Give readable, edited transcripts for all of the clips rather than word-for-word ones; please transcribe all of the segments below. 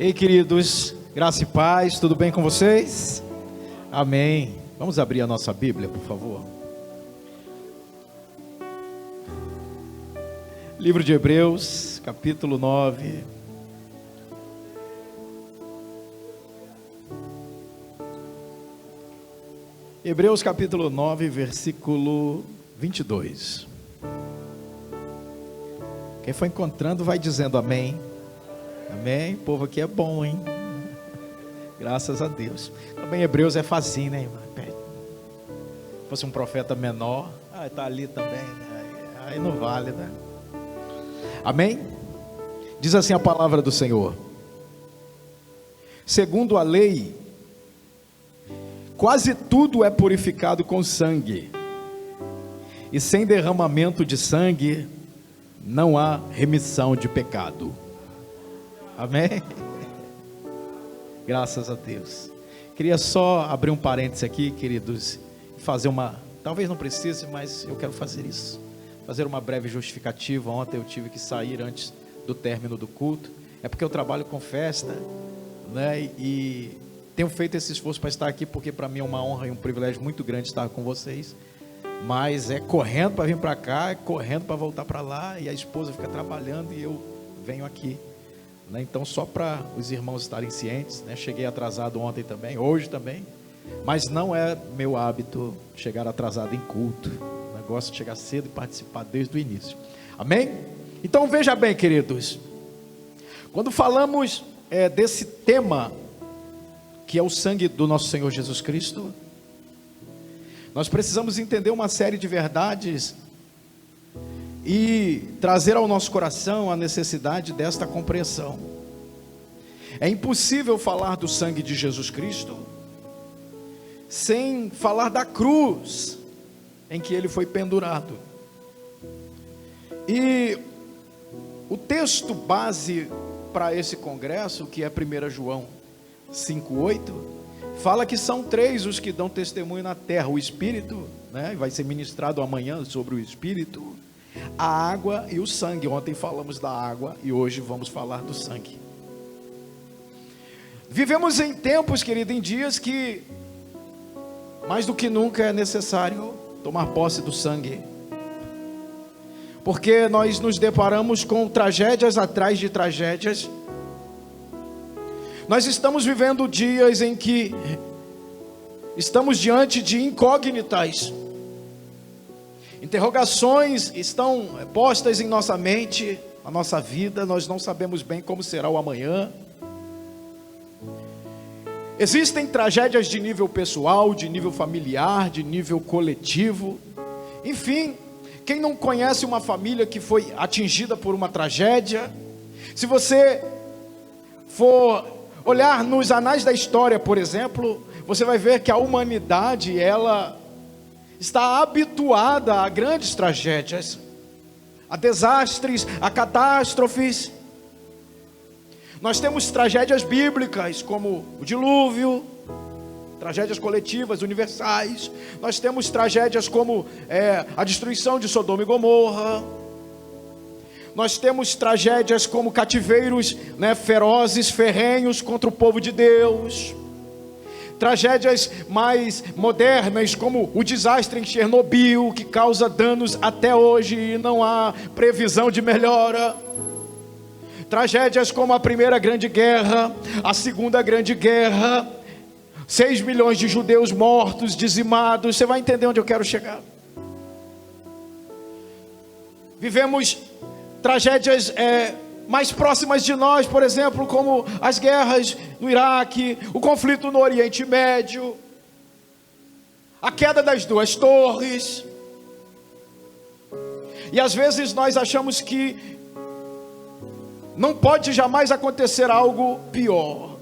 Ei, queridos, graça e paz, tudo bem com vocês? Amém. Vamos abrir a nossa Bíblia, por favor. Livro de Hebreus, capítulo 9. Hebreus capítulo 9, versículo 22. Quem for encontrando vai dizendo amém. Amém? O povo aqui é bom, hein? Graças a Deus. Também Hebreus é facinho, né, irmão? Se fosse um profeta menor, está ali também, né? Aí não vale, né? Amém? Diz assim a palavra do Senhor: segundo a lei, quase tudo é purificado com sangue, e sem derramamento de sangue não há remissão de pecado. Amém? Graças a Deus. Queria só abrir um parêntese aqui, queridos, e fazer uma, talvez não precise, mas eu quero fazer isso, fazer uma breve justificativa. Ontem eu tive que sair antes do término do culto, é porque eu trabalho com festa, né, e tenho feito esse esforço para estar aqui, porque para mim é uma honra e um privilégio muito grande estar com vocês, mas é correndo para vir para cá, é correndo para voltar para lá, e a esposa fica trabalhando e eu venho aqui, né? Então só para os irmãos estarem cientes, né? Cheguei atrasado ontem também, hoje também, mas não é meu hábito chegar atrasado em culto. O negócio é chegar cedo e participar desde o início. Amém? Então veja bem, queridos, quando falamos desse tema, que é o sangue do nosso Senhor Jesus Cristo, nós precisamos entender uma série de verdades e trazer ao nosso coração a necessidade desta compreensão. É impossível falar do sangue de Jesus Cristo sem falar da cruz em que ele foi pendurado. E o texto base para esse congresso, que é 1 João 5,8, fala que são três os que dão testemunho na terra: o Espírito, né? Vai ser ministrado amanhã sobre o Espírito, a água e o sangue. Ontem falamos da água e hoje vamos falar do sangue. Vivemos em tempos, querido, em dias que mais do que nunca é necessário tomar posse do sangue, porque nós nos deparamos com tragédias atrás de tragédias. Nós estamos vivendo dias em que estamos diante de incógnitas, interrogações estão postas em nossa mente, a nossa vida, nós não sabemos bem como será o amanhã. Existem tragédias de nível pessoal, de nível familiar, de nível coletivo. Enfim, quem não conhece uma família que foi atingida por uma tragédia? Se você for olhar nos anais da história, por exemplo, você vai ver que a humanidade, ela está habituada a grandes tragédias, a desastres, a catástrofes. Nós temos tragédias bíblicas, como o dilúvio, tragédias coletivas, universais. Nós temos tragédias como a destruição de Sodoma e Gomorra. Nós temos tragédias como cativeiros, né, ferozes, ferrenhos contra o povo de Deus. Tragédias mais modernas, como o desastre em Chernobyl, que causa danos até hoje e não há previsão de melhora. Tragédias como a Primeira Grande Guerra, a Segunda Grande Guerra, 6 milhões de judeus mortos, dizimados. Você vai entender onde eu quero chegar. Vivemos tragédias mais próximas de nós, por exemplo, como as guerras no Iraque, o conflito no Oriente Médio, a queda das duas torres. E às vezes nós achamos que não pode jamais acontecer algo pior,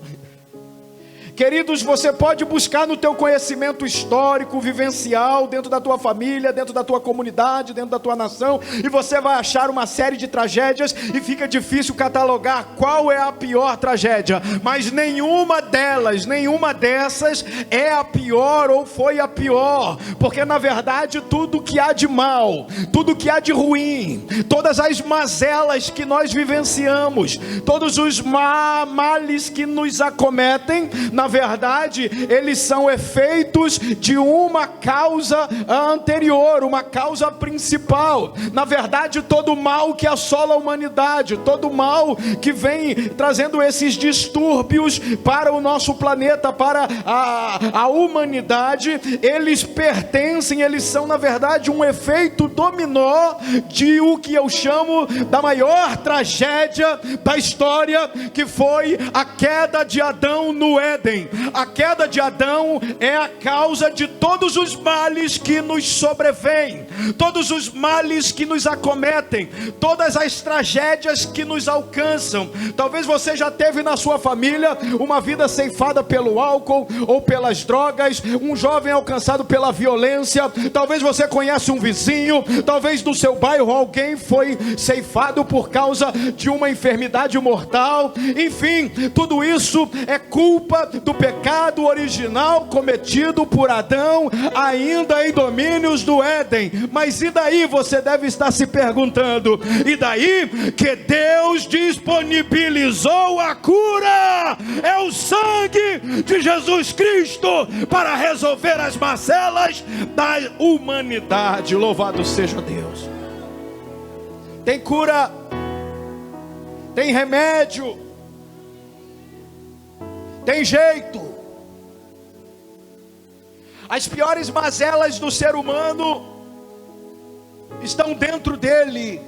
Queridos, você pode buscar no teu conhecimento histórico, vivencial, dentro da tua família, dentro da tua comunidade, dentro da tua nação, e você vai achar uma série de tragédias, e fica difícil catalogar qual é a pior tragédia, mas nenhuma dessas é a pior ou foi a pior, porque na verdade tudo que há de mal, tudo que há de ruim, todas as mazelas que nós vivenciamos, todos os males que nos acometem, na verdade, eles são efeitos de uma causa anterior, uma causa principal. Na verdade, todo mal que assola a humanidade, todo mal que vem trazendo esses distúrbios para o nosso planeta, para a humanidade, eles são na verdade um efeito dominó de o que eu chamo da maior tragédia da história, que foi a queda de Adão no Éden. A queda de Adão é a causa de todos os males que nos sobrevêm, todos os males que nos acometem, todas as tragédias que nos alcançam. Talvez você já teve na sua família uma vida ceifada pelo álcool ou pelas drogas, um jovem alcançado pela violência. Talvez você conhece um vizinho, talvez no seu bairro alguém foi ceifado por causa de uma enfermidade mortal. Enfim, tudo isso é culpa do pecado original cometido por Adão, ainda em domínios do Éden. Mas e daí? Você deve estar se perguntando, e daí que Deus disponibilizou a cura? É o sangue de Jesus Cristo para resolver as mazelas da humanidade. Louvado seja Deus. Tem cura, tem remédio, tem jeito. As piores mazelas do ser humano estão dentro dele.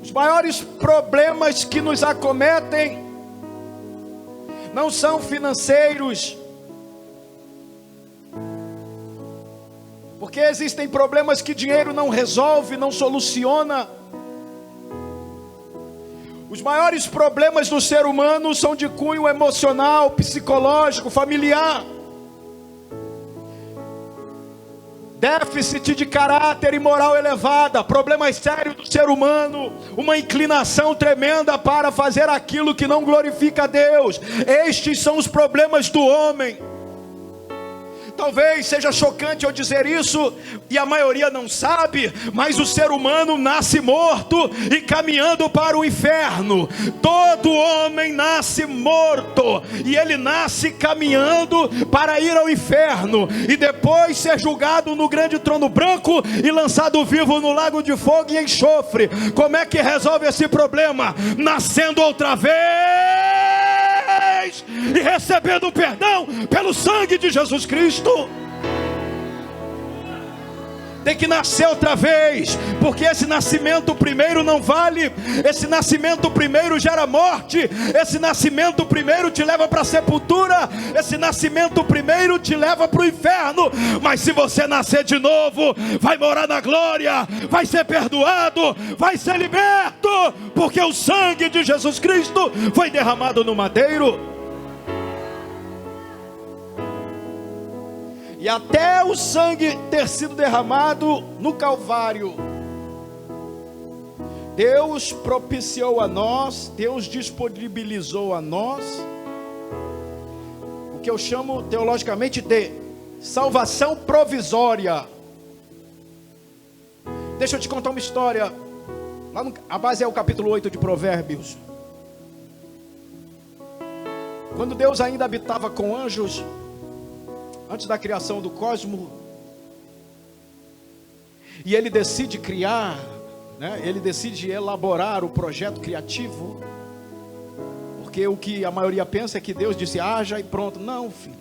Os maiores problemas que nos acometem não são financeiros, porque existem problemas que dinheiro não resolve, não soluciona. Os maiores problemas do ser humano são de cunho emocional, psicológico, familiar. Déficit de caráter e moral elevada, problemas sérios do ser humano, uma inclinação tremenda para fazer aquilo que não glorifica a Deus. Estes são os problemas do homem. Talvez seja chocante eu dizer isso, e a maioria não sabe, mas o ser humano nasce morto e caminhando para o inferno. Todo homem nasce morto, e ele nasce caminhando para ir ao inferno, e depois ser julgado no grande trono branco e lançado vivo no lago de fogo e enxofre. Como é que resolve esse problema? Nascendo outra vez e recebendo perdão pelo sangue de Jesus Cristo. Tem que nascer outra vez, porque esse nascimento primeiro não vale. Esse nascimento primeiro gera morte. Esse nascimento primeiro te leva para a sepultura. Esse nascimento primeiro te leva para o inferno. Mas se você nascer de novo, vai morar na glória, vai ser perdoado, vai ser liberto, porque o sangue de Jesus Cristo foi derramado no madeiro. E até o sangue ter sido derramado no Calvário, Deus propiciou a nós, Deus disponibilizou a nós o que eu chamo teologicamente de salvação provisória. Deixa eu te contar uma história. A base é o capítulo 8 de Provérbios. Quando Deus ainda habitava com anjos, antes da criação do cosmos, e ele decide criar, ele decide elaborar o projeto criativo, porque o que a maioria pensa é que Deus disse haja e pronto. Não, filho.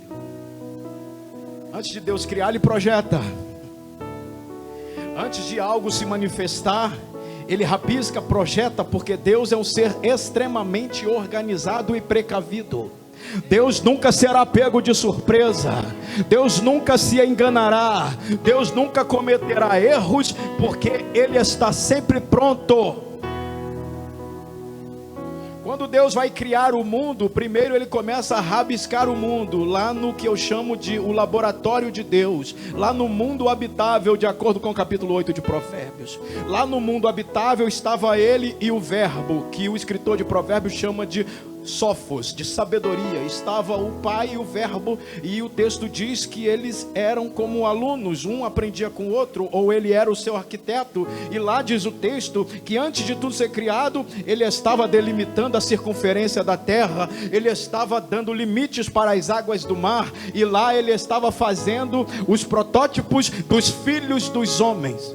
Antes de Deus criar, ele projeta. Antes de algo se manifestar, ele rabisca, projeta, porque Deus é um ser extremamente organizado e precavido. Deus nunca será pego de surpresa. Deus nunca se enganará. Deus nunca cometerá erros, porque Ele está sempre pronto. Quando Deus vai criar o mundo, primeiro ele começa a rabiscar o mundo, lá no que eu chamo de o laboratório de Deus, lá no mundo habitável, de acordo com o capítulo 8 de Provérbios. Lá no mundo habitável estava ele e o verbo, que o escritor de Provérbios chama de sofos, de sabedoria. Estava o pai e o verbo, e o texto diz que eles eram como alunos, um aprendia com o outro, ou ele era o seu arquiteto. E lá diz o texto que antes de tudo ser criado, ele estava delimitando a circunferência da terra, ele estava dando limites para as águas do mar, e lá ele estava fazendo os protótipos dos filhos dos homens.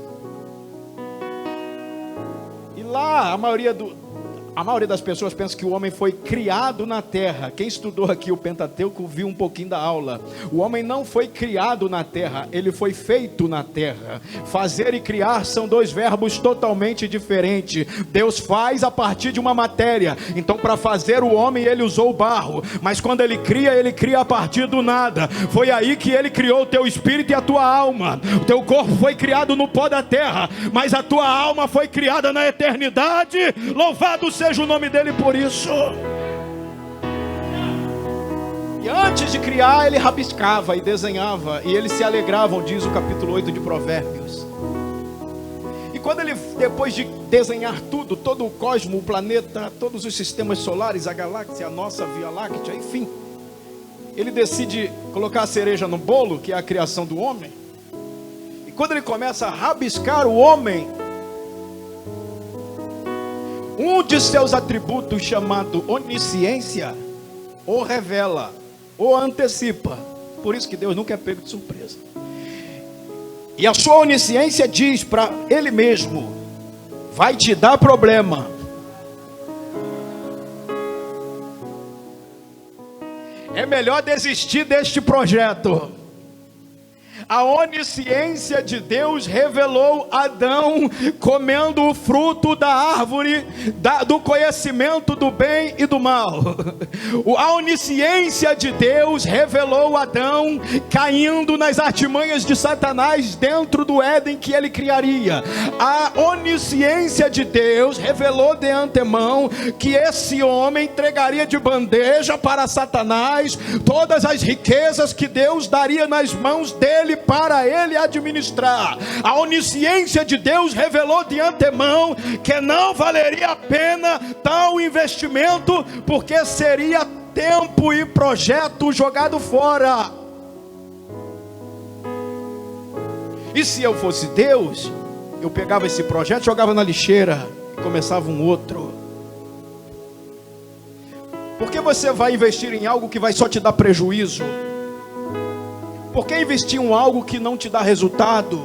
E lá a maioria das pessoas pensa que o homem foi criado na terra. Quem estudou aqui o Pentateuco viu um pouquinho da aula. O homem não foi criado na terra, ele foi feito na terra. Fazer e criar são dois verbos totalmente diferentes. Deus faz a partir de uma matéria. Então, para fazer o homem, ele usou o barro. Mas quando ele cria a partir do nada. Foi aí que ele criou o teu espírito e a tua alma. O teu corpo foi criado no pó da terra, mas a tua alma foi criada na eternidade. Louvado seja o nome dele por isso. E antes de criar, ele rabiscava e desenhava, e eles se alegravam, diz o capítulo 8 de Provérbios. E quando ele, depois de desenhar tudo, todo o cosmo, o planeta, todos os sistemas solares, a galáxia, a nossa Via Láctea, enfim, ele decide colocar a cereja no bolo, que é a criação do homem. E quando ele começa a rabiscar o homem, um de seus atributos, chamado onisciência, o revela, o antecipa. Por isso que Deus nunca é pego de surpresa. E a sua onisciência diz para ele mesmo: vai te dar problema. É melhor desistir deste projeto. A onisciência de Deus revelou Adão comendo o fruto da árvore do conhecimento do bem e do mal. A onisciência de Deus revelou Adão caindo nas artimanhas de Satanás dentro do Éden que ele criaria. A onisciência de Deus revelou de antemão que esse homem entregaria de bandeja para Satanás todas as riquezas que Deus daria nas mãos dele para ele administrar. A onisciência de Deus revelou de antemão que não valeria a pena tal investimento, porque seria tempo e projeto jogado fora. E se eu fosse Deus, eu pegava esse projeto, jogava na lixeira e começava um outro. Por que você vai investir em algo que vai só te dar prejuízo? Por que investir em algo que não te dá resultado?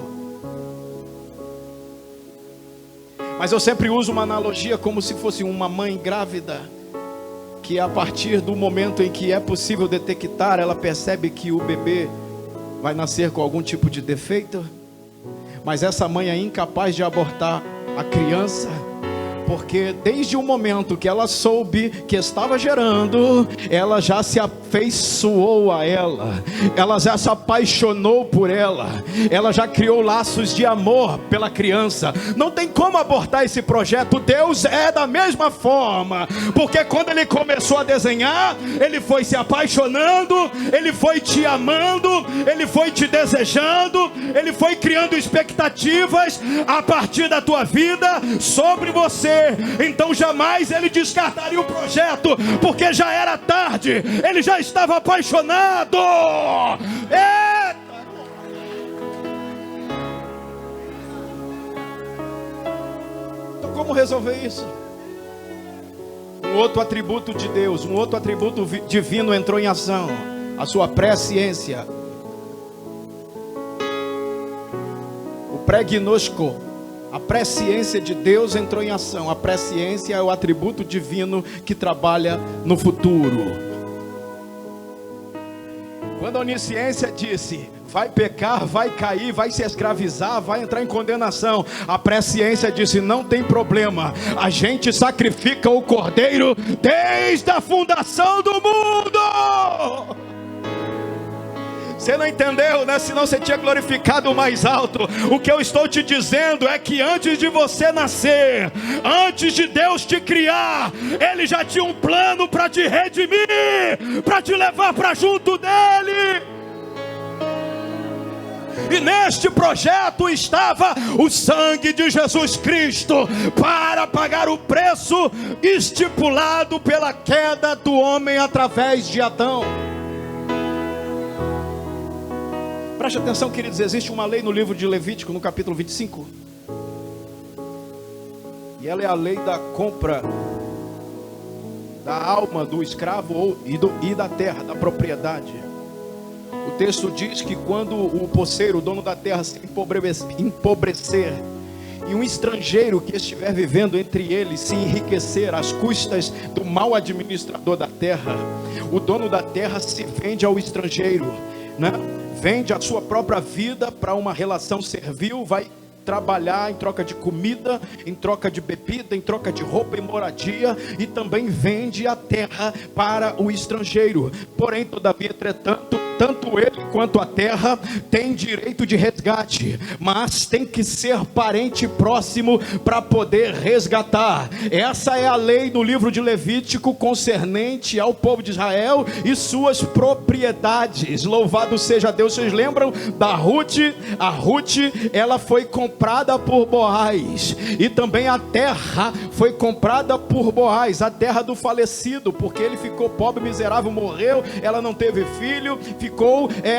Mas eu sempre uso uma analogia como se fosse uma mãe grávida, que a partir do momento em que é possível detectar, ela percebe que o bebê vai nascer com algum tipo de defeito, mas essa mãe é incapaz de abortar a criança, porque desde o momento que ela soube que estava gerando, ela já se afeiçoou a ela, ela já se apaixonou por ela, ela já criou laços de amor pela criança. Não tem como abortar esse projeto. Deus é da mesma forma, porque quando ele começou a desenhar, ele foi se apaixonando, ele foi te amando, ele foi te desejando, ele foi criando expectativas a partir da tua vida sobre você. Então jamais ele descartaria o projeto, porque já era tarde, ele já estava apaixonado. Eita! Então como resolver isso? Um outro atributo de Deus, um outro atributo divino entrou em ação: a sua presciência. O pré-gnosco, a presciência de Deus entrou em ação. A presciência é o atributo divino que trabalha no futuro. Quando a onisciência disse: vai pecar, vai cair, vai se escravizar, vai entrar em condenação, a presciência disse: não tem problema, a gente sacrifica o cordeiro desde a fundação do mundo. Você não entendeu, né? Senão você tinha glorificado o mais alto. O que eu estou te dizendo é que antes de você nascer, antes de Deus te criar, Ele já tinha um plano para te redimir, para te levar para junto dEle. E neste projeto estava o sangue de Jesus Cristo, para pagar o preço estipulado pela queda do homem através de Adão. Preste atenção, queridos, existe uma lei no livro de Levítico, no capítulo 25. E ela é a lei da compra da alma do escravo e da terra, da propriedade. O texto diz que quando o posseiro, o dono da terra, se empobrecer, e um estrangeiro que estiver vivendo entre eles se enriquecer às custas do mau administrador da terra, o dono da terra se vende ao estrangeiro, né? Vende a sua própria vida para uma relação servil, vai trabalhar em troca de comida, em troca de bebida, em troca de roupa e moradia, e também vende a terra para o estrangeiro. Porém, todavia, entretanto, tanto ele quanto a terra tem direito de resgate, mas tem que ser parente próximo para poder resgatar. Essa é a lei do livro de Levítico concernente ao povo de Israel e suas propriedades. Louvado seja Deus. Vocês lembram da Ruth? A Ruth, ela foi comprada por Boaz, e também a terra foi comprada por Boaz, a terra do falecido, porque ele ficou pobre, miserável, morreu, ela não teve filho, ficou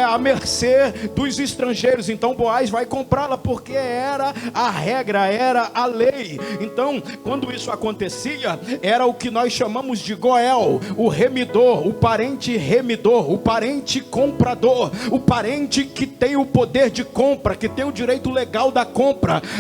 à mercê dos estrangeiros. Então Boaz vai comprá-la, porque era a regra, era a lei. Então, quando isso acontecia, era o que nós chamamos de Goel, o remidor, o parente remidor, o parente comprador, o parente que tem o poder de compra, que tem o direito legal da compra.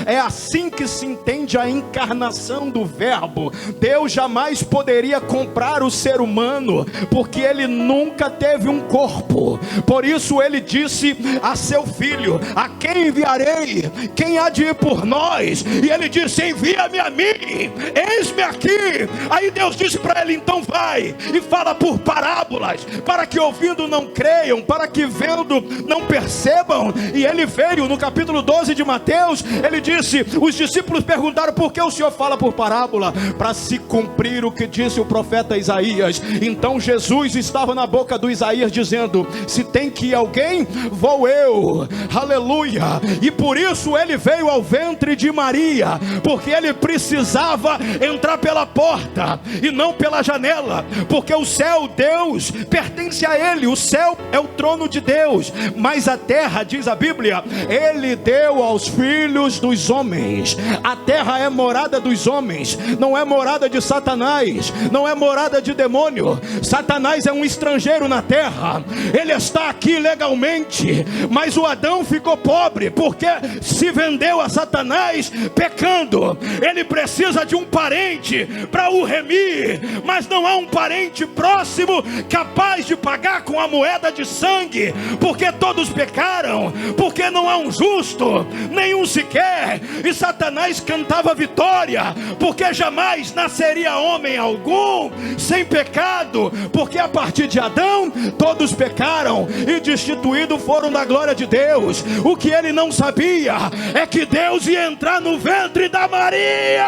É assim que se entende a encarnação do verbo. Deus jamais poderia comprar o ser humano, porque ele nunca teve um corpo. Por isso ele disse a seu filho: a quem enviarei? Quem há de ir por nós? E ele disse: envia-me a mim, eis-me aqui. Aí Deus disse para ele: então vai e fala por parábolas, para que ouvindo não creiam, para que vendo não percebam. E ele veio no capítulo 12 de Mateus. Ele disse, os discípulos perguntaram: por que o Senhor fala por parábola? Para se cumprir o que disse o profeta Isaías. Então Jesus estava na boca do Isaías dizendo: se tem que ir alguém, vou eu. Aleluia. E por isso ele veio ao ventre de Maria, porque ele precisava entrar pela porta e não pela janela, porque o céu, Deus, pertence a ele. O céu é o trono de Deus, mas a terra, diz a Bíblia, ele deu aos filhos dos homens. A terra é morada dos homens, não é morada de Satanás, não é morada de demônio. Satanás é um estrangeiro na terra, ele está aqui legalmente, mas o Adão ficou pobre, porque se vendeu a Satanás pecando. Ele precisa de um parente para o remir, mas não há um parente próximo capaz de pagar com a moeda de sangue, porque todos pecaram, porque não há um justo, nenhum sequer. E Satanás cantava vitória, porque jamais nasceria homem algum sem pecado, porque a partir de Adão todos pecaram e destituídos foram da glória de Deus. O que ele não sabia é que Deus ia entrar no ventre da Maria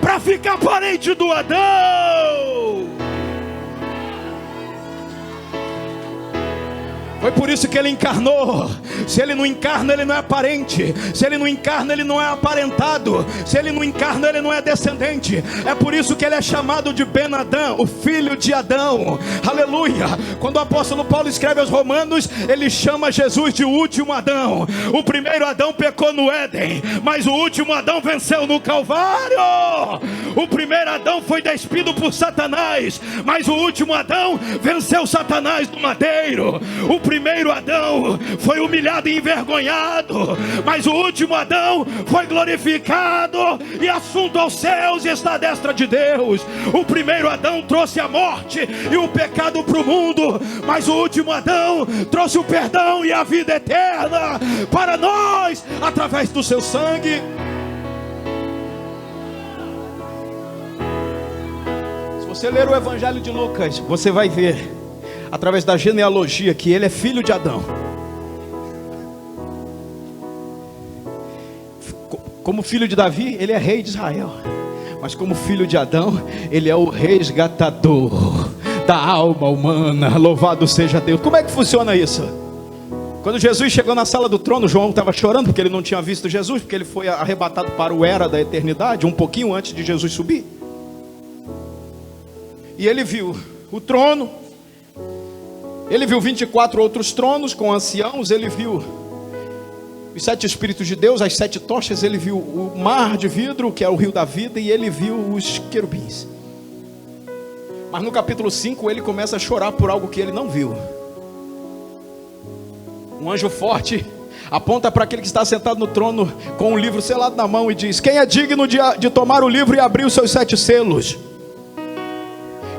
para ficar parente do Adão. Foi por isso que ele encarnou. Se ele não encarna, ele não é parente. Se ele não encarna, ele não é aparentado. Se ele não encarna, ele não é descendente. É por isso que ele é chamado de Ben-Adão, o filho de Adão. Aleluia. Quando o apóstolo Paulo escreve aos Romanos, ele chama Jesus de último Adão. O primeiro Adão pecou no Éden, mas o último Adão venceu no Calvário. O primeiro Adão foi despido por Satanás, mas o último Adão venceu Satanás no madeiro. O primeiro Adão foi humilhado e envergonhado, mas o último Adão foi glorificado e assunto aos céus e está à destra de Deus. O primeiro Adão trouxe a morte e o pecado para o mundo, mas o último Adão trouxe o perdão e a vida eterna para nós através do seu sangue. Se você ler o Evangelho de Lucas, você vai ver através da genealogia, que ele é filho de Adão. Como filho de Davi, ele é rei de Israel. Mas como filho de Adão, ele é o resgatador da alma humana. Louvado seja Deus. Como é que funciona isso? Quando Jesus chegou na sala do trono, João estava chorando porque ele não tinha visto Jesus, porque ele foi arrebatado para o era da eternidade, um pouquinho antes de Jesus subir. E ele viu o trono, ele viu 24 outros tronos com anciãos, ele viu os 7 Espíritos de Deus, as 7 tochas, ele viu o mar de vidro, que é o rio da vida, e ele viu os querubins. Mas no capítulo 5 ele começa a chorar por algo que ele não viu. Um anjo forte aponta para aquele que está sentado no trono com um livro selado na mão e diz: quem é digno de tomar o livro e abrir os seus 7 selos?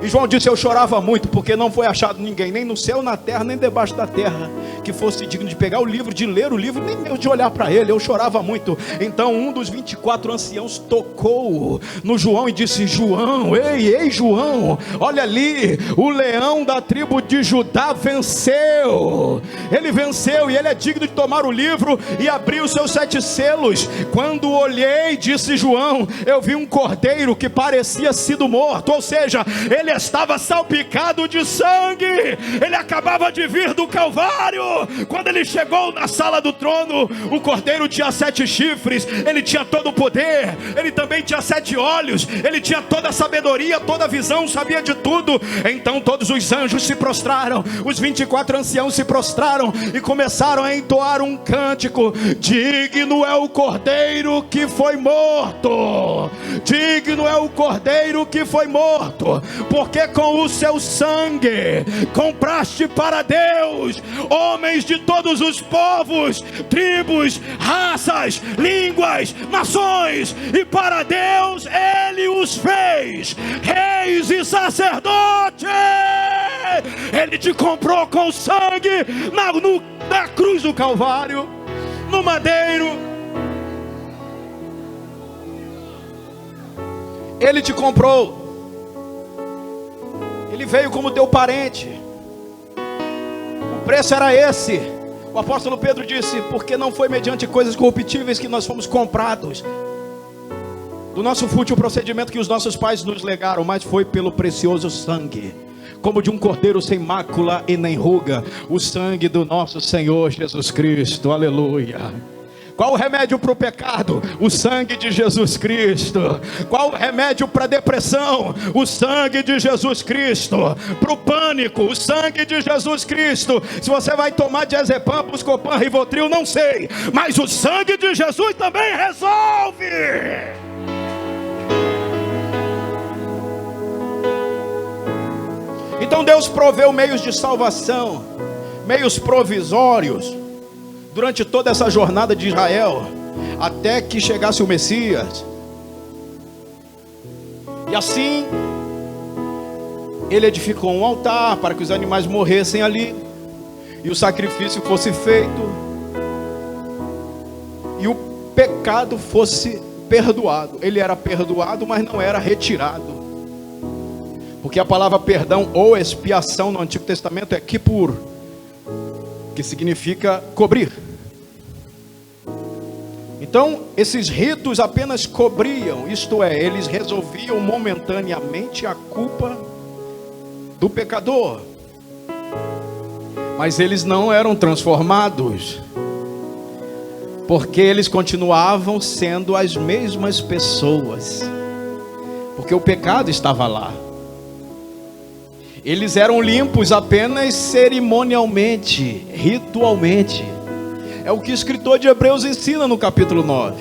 E João disse: eu chorava muito, porque não foi achado ninguém, nem no céu, na terra, nem debaixo da terra, que fosse digno de pegar o livro, de ler o livro, nem mesmo de olhar para ele. Eu chorava muito. Então um dos 24 anciãos tocou no João e disse: João, ei João, olha ali, o leão da tribo de Judá venceu. Ele venceu e ele é digno de tomar o livro e abrir os seus 7 selos. Quando olhei, disse João, eu vi um cordeiro que parecia sido morto, ou seja, ele estava salpicado de sangue, ele acabava de vir do Calvário. Quando ele chegou na sala do trono, o cordeiro tinha 7 chifres, ele tinha todo o poder, ele também tinha 7 olhos, ele tinha toda a sabedoria, toda a visão, sabia de tudo. Então todos os anjos se prostraram, os 24 anciãos se prostraram e começaram a entoar um cântico: digno é o cordeiro que foi morto, digno é o cordeiro que foi morto, porque com o seu sangue compraste para Deus homens de todos os povos, tribos, raças, línguas, nações, e para Deus ele os fez reis e sacerdotes. Ele te comprou com sangue na cruz do Calvário, no madeiro. Ele te comprou. Ele veio como teu parente. O preço era esse. O apóstolo Pedro disse: porque não foi mediante coisas corruptíveis que nós fomos comprados, do nosso fútil procedimento que os nossos pais nos legaram, mas foi pelo precioso sangue, como de um cordeiro sem mácula e nem ruga, o sangue do nosso Senhor Jesus Cristo. Aleluia. Qual o remédio para o pecado? O sangue de Jesus Cristo. Qual o remédio para a depressão? O sangue de Jesus Cristo. Para o pânico? O sangue de Jesus Cristo. Se você vai tomar diazepam, buscopan, rivotril, não sei, mas o sangue de Jesus também resolve. Então Deus proveu meios de salvação, meios provisórios, durante toda essa jornada de Israel, até que chegasse o Messias. E assim, ele edificou um altar para que os animais morressem ali, e o sacrifício fosse feito, e o pecado fosse perdoado. Ele era perdoado, mas não era retirado, porque a palavra perdão ou expiação no Antigo Testamento é kippur, que significa cobrir. Então, esses ritos apenas cobriam, isto é, eles resolviam momentaneamente a culpa do pecador, mas eles não eram transformados, porque eles continuavam sendo as mesmas pessoas, porque o pecado estava lá. Eles eram limpos apenas cerimonialmente, ritualmente. É o que o escritor de Hebreus ensina no capítulo 9.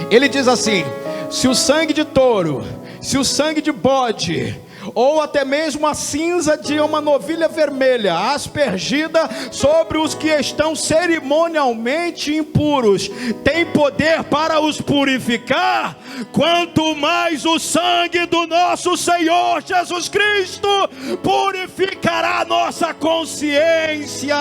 Ele diz assim: se o sangue de touro, se o sangue de bode, ou até mesmo a cinza de uma novilha vermelha aspergida sobre os que estão cerimonialmente impuros tem poder para os purificar, quanto mais o sangue do nosso Senhor Jesus Cristo purificará a nossa consciência.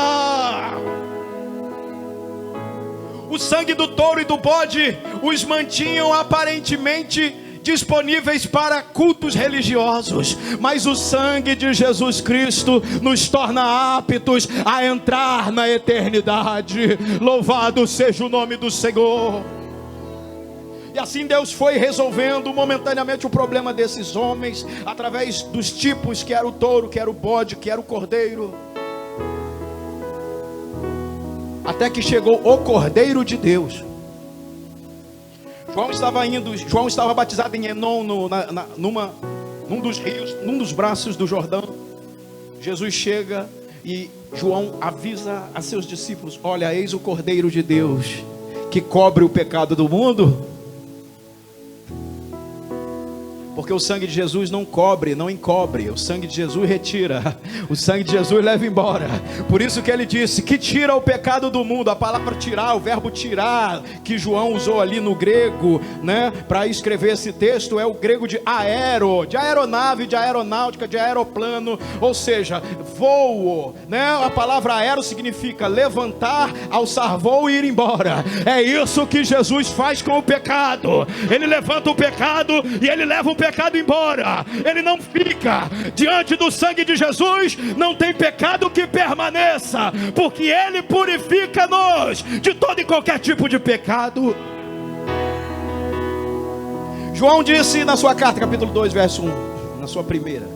O sangue do touro e do bode os mantinham aparentemente disponíveis para cultos religiosos, mas o sangue de Jesus Cristo nos torna aptos a entrar na eternidade. Louvado seja o nome do Senhor. E assim Deus foi resolvendo momentaneamente o problema desses homens, através dos tipos, que era o touro, que era o bode, que era o cordeiro, até que chegou o Cordeiro de Deus. João estava batizado em Enom, num dos rios, num dos braços do Jordão. Jesus chega e João avisa a seus discípulos: olha, eis o Cordeiro de Deus, que cobre o pecado do mundo. Porque o sangue de Jesus não cobre, não encobre. O sangue de Jesus retira. O sangue de Jesus leva embora. Por isso que ele disse que tira o pecado do mundo. A palavra tirar, o verbo tirar, que João usou ali no grego, né, para escrever esse texto, é o grego de aero, de aeronave, de aeronáutica, de aeroplano. Ou seja, voo, né? A palavra aero significa levantar, alçar voo e ir embora. É isso que Jesus faz com o pecado. Ele levanta o pecado e ele leva o pecado embora. Ele não fica diante do sangue de Jesus. Não tem pecado que permaneça, porque ele purifica-nos de todo e qualquer tipo de pecado. João disse na sua carta, capítulo 2, verso 1, na sua primeira: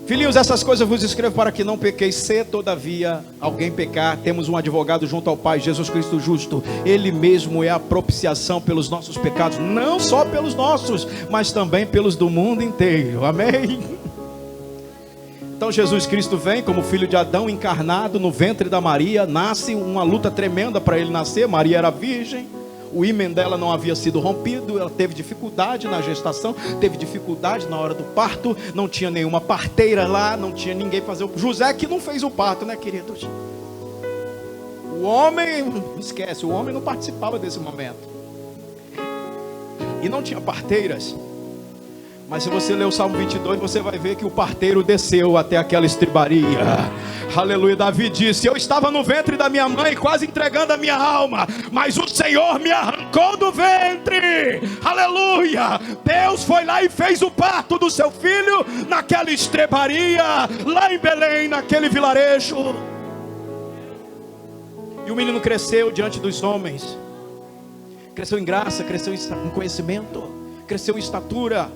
filhinhos, essas coisas vos escrevo para que não pequeis. Se todavia alguém pecar, temos um advogado junto ao Pai, Jesus Cristo justo. Ele mesmo é a propiciação pelos nossos pecados, não só pelos nossos, mas também pelos do mundo inteiro. Amém? Então Jesus Cristo vem como filho de Adão, encarnado no ventre da Maria. Nasce, uma luta tremenda para ele nascer. Maria era virgem, o ímen dela não havia sido rompido, ela teve dificuldade na gestação, teve dificuldade na hora do parto, não tinha nenhuma parteira lá, não tinha ninguém fazer o... José que não fez o parto, né, queridos? O homem, esquece, o homem não participava desse momento. E não tinha parteiras. Mas se você ler o Salmo 22, você vai ver que o parteiro desceu até aquela estribaria. Aleluia. Davi disse: eu estava no ventre da minha mãe, quase entregando a minha alma, mas o Senhor me arrancou do ventre. Aleluia. Deus foi lá e fez o parto do seu filho naquela estrebaria, lá em Belém, naquele vilarejo. E o menino cresceu diante dos homens. Cresceu em graça, cresceu em conhecimento, cresceu em estatura.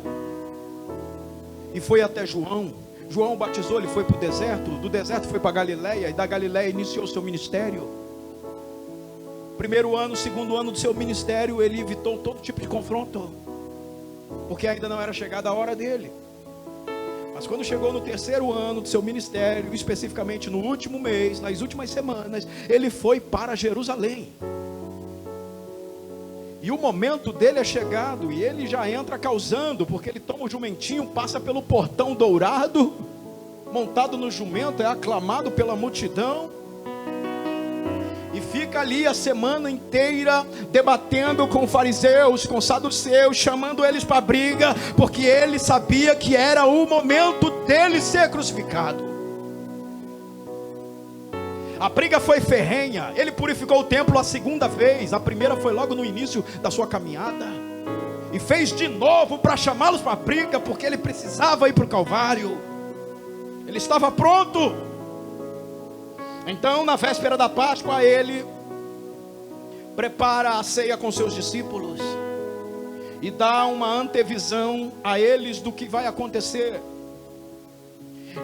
E foi até João. João batizou, ele foi para o deserto. Do deserto foi para Galileia. E da Galileia iniciou o seu ministério. Primeiro ano, segundo ano do seu ministério, ele evitou todo tipo de confronto, porque ainda não era chegada a hora dele. Mas quando chegou no terceiro ano do seu ministério, especificamente no último mês, nas últimas semanas, ele foi para Jerusalém. E o momento dele é chegado, e ele já entra causando, porque ele toma o jumentinho, passa pelo portão dourado, montado no jumento, é aclamado pela multidão, e fica ali a semana inteira debatendo com fariseus, com saduceus, chamando eles para briga, porque ele sabia que era o momento dele ser crucificado. A briga foi ferrenha. Ele purificou o templo a segunda vez. A primeira foi logo no início da sua caminhada, e fez de novo para chamá-los para a briga, porque ele precisava ir para o Calvário. Ele estava pronto. Então, na véspera da Páscoa, ele prepara a ceia com seus discípulos e dá uma antevisão a eles do que vai acontecer.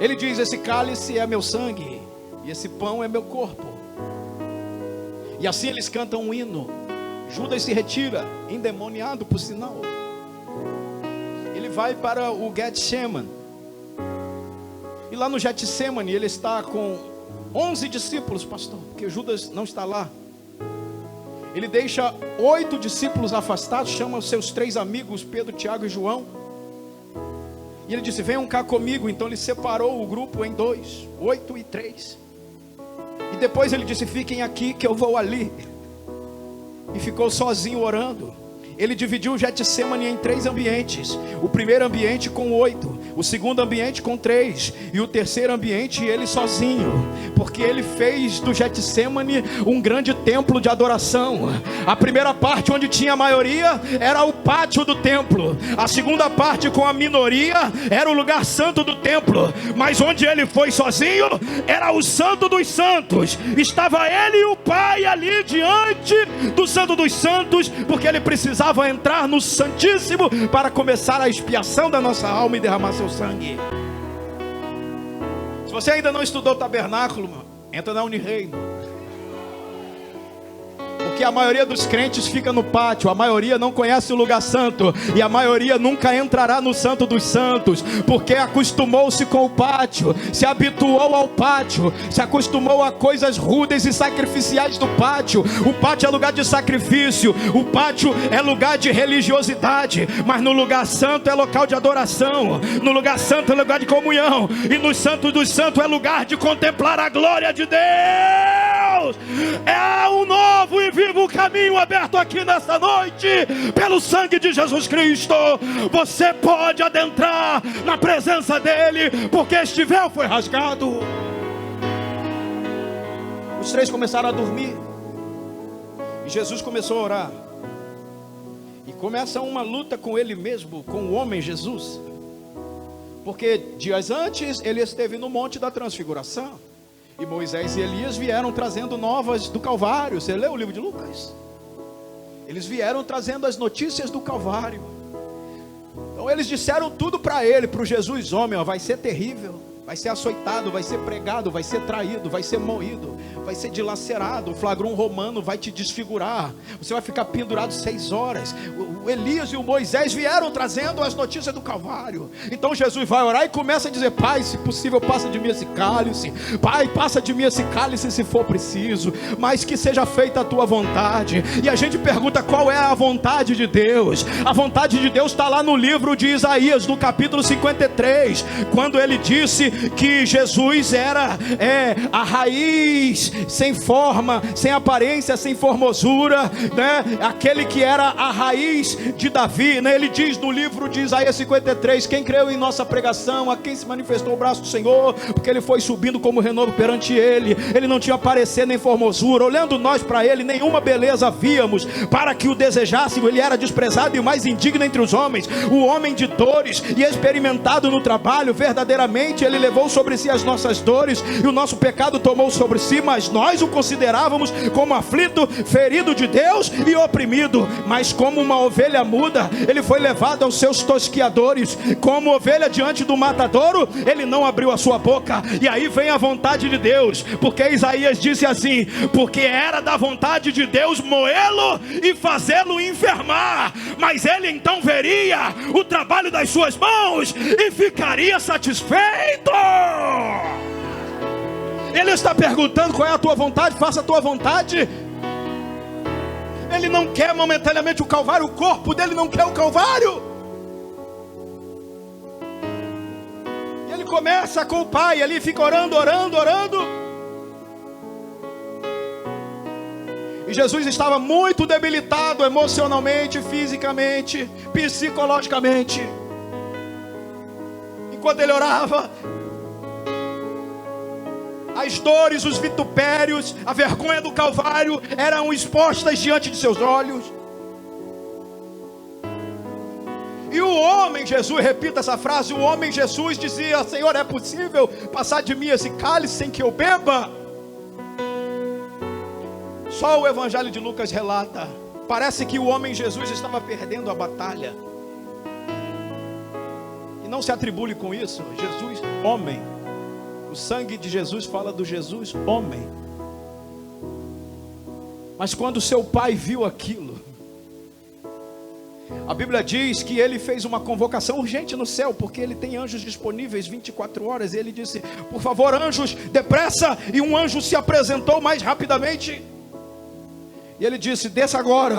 Ele diz: esse cálice é meu sangue, e esse pão é meu corpo. E assim eles cantam um hino. Judas se retira, endemoniado por sinal. Ele vai para o Getsemane. E lá no Getsemane ele está com 11 discípulos, pastor, porque Judas não está lá. Ele deixa 8 discípulos afastados, chama os seus 3 amigos, Pedro, Tiago e João. E ele disse: venham cá comigo. Então ele separou o grupo em 2, 8 e 3. E depois ele disse: fiquem aqui que eu vou ali. E ficou sozinho orando. ele dividiu o Getsemane em 3 ambientes. O primeiro ambiente com 8, o segundo ambiente com 3, e o terceiro ambiente ele sozinho, porque ele fez do Getsemane um grande templo de adoração. A primeira parte, onde tinha a maioria, era o pátio do templo. A segunda parte, com a minoria, era o lugar santo do templo. Mas onde ele foi sozinho, era o Santo dos Santos. Estava ele e o Pai ali diante do Santo dos Santos, porque ele precisava entrar no Santíssimo para começar a expiação da nossa alma e derramar seu sangue. Se você ainda não estudou o tabernáculo, entra na Unireino. Porque a maioria dos crentes fica no pátio, a maioria não conhece o lugar santo, e a maioria nunca entrará no Santo dos Santos, porque acostumou-se com o pátio, se habituou ao pátio, se acostumou a coisas rudes e sacrificiais do pátio. O pátio é lugar de sacrifício, o pátio é lugar de religiosidade, mas no lugar santo é local de adoração, no lugar santo é lugar de comunhão, e no Santo dos Santos é lugar de contemplar a glória de Deus. É um novo e vivo caminho aberto aqui nessa noite, pelo sangue de Jesus Cristo. Você pode adentrar na presença dele, porque este véu foi rasgado. Os 3 começaram a dormir, e Jesus começou a orar, e começa uma luta com ele mesmo, com o homem Jesus, porque dias antes ele esteve no Monte da Transfiguração, e Moisés e Elias vieram trazendo novas do Calvário. Você leu o livro de Lucas? Eles vieram trazendo as notícias do Calvário. Então eles disseram tudo para ele, para o Jesus homem: ó, vai ser terrível, vai ser açoitado, vai ser pregado, vai ser traído, vai ser moído, vai ser dilacerado, o flagrão romano vai te desfigurar, você vai ficar pendurado 6 horas. O Elias e o Moisés vieram trazendo as notícias do Calvário. Então Jesus vai orar e começa a dizer: Pai, se possível, passa de mim esse cálice. Pai, passa de mim esse cálice se for preciso, mas que seja feita a tua vontade. E a gente pergunta: qual é a vontade de Deus? A vontade de Deus está lá no livro de Isaías, no capítulo 53, quando ele disse que Jesus era a raiz, sem forma, sem aparência, sem formosura, né? Aquele que era a raiz de Davi, né? Ele diz no livro de Isaías 53: quem creu em nossa pregação, a quem se manifestou o braço do Senhor, porque ele foi subindo como renovo perante ele. Ele não tinha parecer nem formosura, olhando nós para ele, nenhuma beleza víamos, para que o desejássemos. Ele era desprezado e o mais indigno entre os homens, o homem de dores e experimentado no trabalho. Verdadeiramente ele levou sobre si as nossas dores, e o nosso pecado tomou sobre si, mas nós o considerávamos como aflito, ferido de Deus e oprimido. Mas como uma ovelha muda, ele foi levado aos seus tosquiadores, como ovelha diante do matadouro, ele não abriu a sua boca. E aí vem a vontade de Deus, porque Isaías disse assim: porque era da vontade de Deus moê-lo e fazê-lo enfermar, mas ele então veria o trabalho das suas mãos e ficaria satisfeito. Ele está perguntando: qual é a tua vontade? Faça a tua vontade. Ele não quer momentaneamente o Calvário, o corpo dele não quer o Calvário. E ele começa com o Pai, ali fica orando. E Jesus estava muito debilitado emocionalmente, fisicamente, psicologicamente. Enquanto ele orava, as dores, os vitupérios, a vergonha do Calvário eram expostas diante de seus olhos. E o homem Jesus, repita essa frase, o homem Jesus dizia: Senhor, é possível passar de mim esse cálice sem que eu beba? Só o Evangelho de Lucas relata. Parece que o homem Jesus estava perdendo a batalha. E não se atribule com isso. Jesus, homem. O sangue de Jesus fala do Jesus, homem. Mas quando seu pai viu aquilo, a Bíblia diz que ele fez uma convocação urgente no céu, porque ele tem anjos disponíveis 24 horas. E ele disse: por favor, anjos, depressa. E um anjo se apresentou mais rapidamente. E ele disse: desça agora,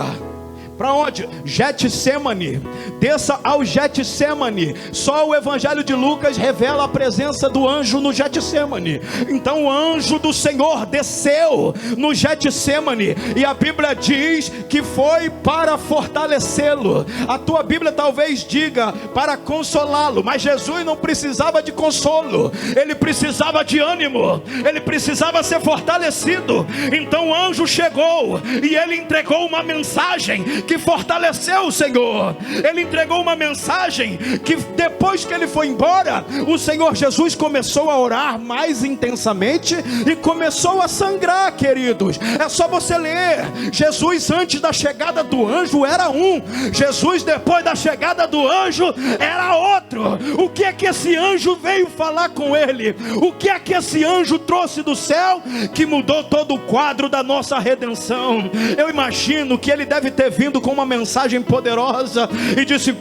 Para onde? Getsemane. Desça ao Getsemane. Só o Evangelho de Lucas revela a presença do anjo no Getsemane. Então o anjo do Senhor desceu no Getsemane, e a Bíblia diz que foi para fortalecê-lo. A tua Bíblia talvez diga para consolá-lo, mas Jesus não precisava de consolo, ele precisava de ânimo, ele precisava ser fortalecido. Então o anjo chegou e ele entregou uma mensagem que fortaleceu o Senhor. Ele entregou uma mensagem que depois que ele foi embora, o Senhor Jesus começou a orar mais intensamente e começou a sangrar, queridos. É só você ler. Jesus antes da chegada do anjo era um, Jesus depois da chegada do anjo era outro. O que é que esse anjo veio falar com ele? O que é que esse anjo trouxe do céu que mudou todo o quadro da nossa redenção? Eu imagino que ele deve ter vindo com uma mensagem poderosa e disse: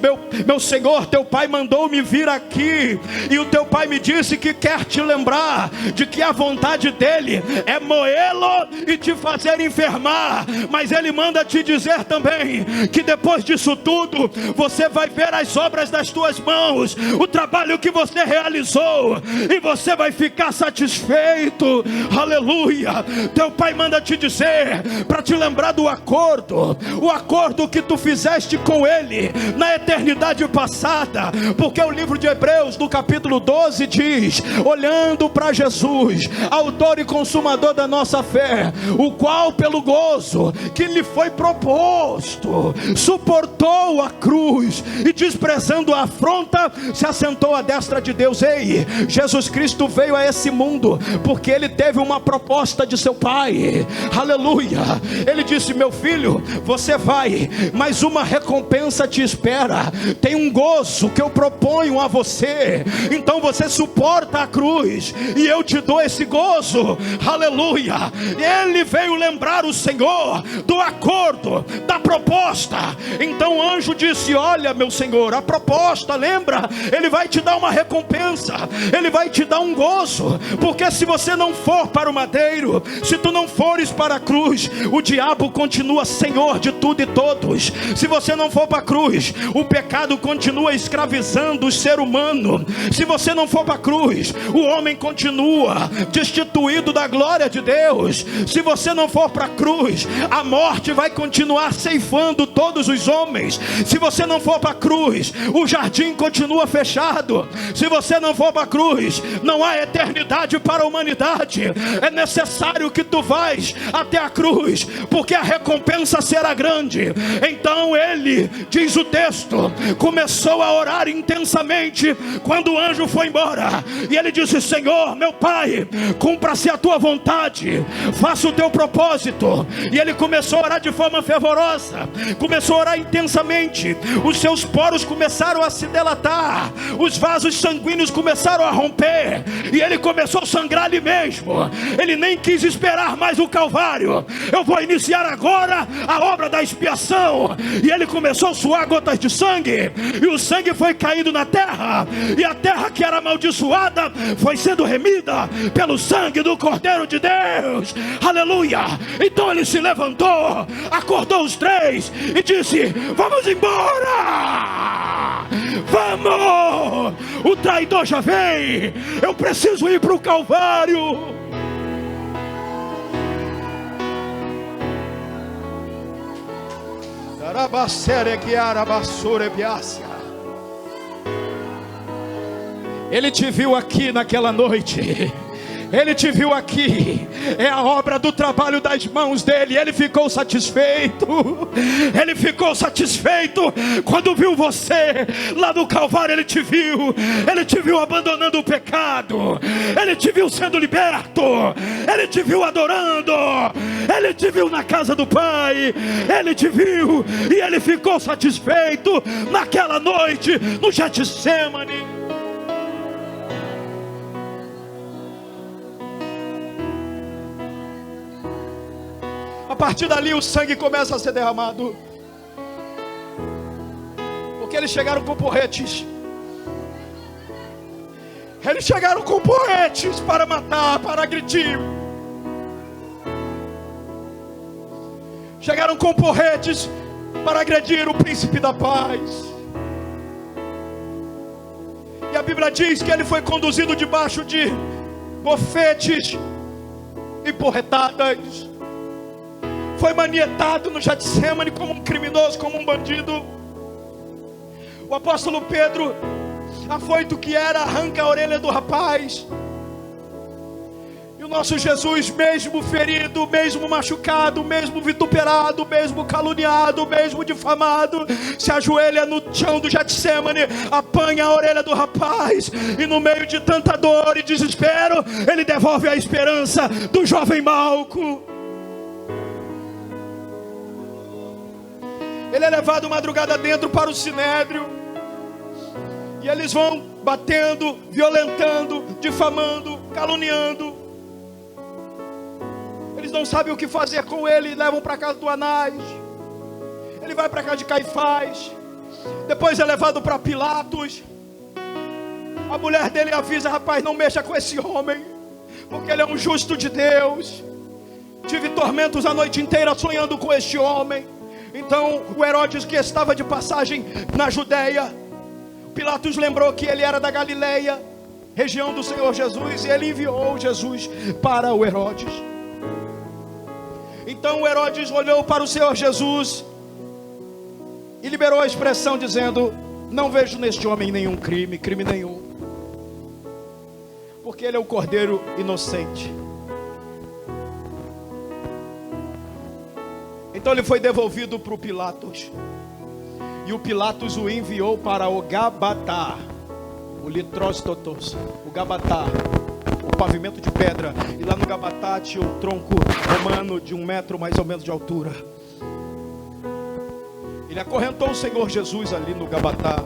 meu Senhor, teu pai mandou-me vir aqui, e o teu pai me disse que quer te lembrar de que a vontade dele é moê-lo e te fazer enfermar, mas ele manda te dizer também que depois disso tudo você vai ver as obras das tuas mãos, o trabalho que você realizou, e você vai ficar satisfeito. Aleluia. Teu pai manda te dizer para te lembrar do acordo, o acordo que tu fizeste com ele na eternidade passada, porque o livro de Hebreus no capítulo 12 diz: olhando para Jesus, autor e consumador da nossa fé, o qual pelo gozo que lhe foi proposto suportou a cruz e desprezando a afronta se assentou à destra de Deus. Ei, Jesus Cristo veio a esse mundo porque ele teve uma proposta de seu pai. Aleluia. Ele disse: meu filho, você vai, mas uma recompensa te espera. Tem um gozo que eu proponho a você, então você suporta a cruz e eu te dou esse gozo. Aleluia. Ele veio lembrar o Senhor do acordo, da proposta. Então o anjo disse: olha, meu Senhor, a proposta, lembra? Ele vai te dar uma recompensa, ele vai te dar um gozo, porque se você não for para o madeiro, se tu não fores para a cruz, o diabo continua senhor de tudo e todos. Se você não for para a cruz, o pecado continua escravizando o ser humano. Se você não for para a cruz, o homem continua destituído da glória de Deus. Se você não for para a cruz, a morte vai continuar ceifando todos os homens. Se você não for para a cruz, o jardim continua fechado. Se você não for para a cruz, não há eternidade para a humanidade. É necessário que tu vais até a cruz, porque a recompensa será grande. Então ele, diz o texto, começou a orar intensamente quando o anjo foi embora, e ele disse: Senhor, meu Pai, cumpra-se a tua vontade, faça o teu propósito. E ele começou a orar de forma fervorosa, começou a orar intensamente. Os seus poros começaram a se dilatar, os vasos sanguíneos começaram a romper, e ele começou a sangrar ali mesmo. Ele nem quis esperar mais o Calvário. Eu vou iniciar agora a obra da expiação. E ele começou a suar gotas de sangue, e o sangue foi caindo na terra, e a terra que era amaldiçoada foi sendo remida pelo sangue do Cordeiro de Deus. Aleluia. Então ele se levantou, acordou os três e disse: vamos embora, vamos, o traidor já vem, eu preciso ir para o Calvário. Ele te viu aqui naquela noite. Ele te viu aqui. É a obra do trabalho das mãos dele. Ele ficou satisfeito. Ele ficou satisfeito quando viu você lá no Calvário. Ele te viu. Ele te viu abandonando o pecado. Ele te viu sendo liberto. Ele te viu adorando. Ele te viu na casa do Pai. Ele te viu e ele ficou satisfeito naquela noite no Getsemane. A partir dali o sangue começa a ser derramado, porque eles chegaram com porretes. Eles chegaram com porretes para matar, para agredir. Chegaram com porretes para agredir o príncipe da paz. E a Bíblia diz que ele foi conduzido debaixo de bofetes e porretadas. Foi manietado no Getsemane como um criminoso, como um bandido. O apóstolo Pedro, afoito que era, arranca a orelha do rapaz. E o nosso Jesus, mesmo ferido, mesmo machucado, mesmo vituperado, mesmo caluniado, mesmo difamado, se ajoelha no chão do Getsemane, apanha a orelha do rapaz, e no meio de tanta dor e desespero, ele devolve a esperança do jovem Malco. Ele é levado madrugada dentro para o Sinédrio, e eles vão batendo, violentando, difamando, caluniando. Eles não sabem o que fazer com ele, levam para a casa do Anás. Ele vai para a casa de Caifás, depois é levado para Pilatos. A mulher dele avisa: rapaz, não mexa com esse homem, porque ele é um justo de Deus. Tive tormentos a noite inteira sonhando com este homem. Então o Herodes, que estava de passagem na Judeia, Pilatos lembrou que ele era da Galileia, região do Senhor Jesus, e ele enviou Jesus para o Herodes. Então o Herodes olhou para o Senhor Jesus e liberou a expressão dizendo: não vejo neste homem nenhum crime nenhum, porque ele é o Cordeiro inocente. Então ele foi devolvido para o Pilatos, e o Pilatos o enviou para o Gabatá, o Litróstotos, o Gabatá, o pavimento de pedra. E lá no Gabatá tinha um tronco romano de 1 metro mais ou menos de altura. Ele acorrentou o Senhor Jesus ali no Gabatá,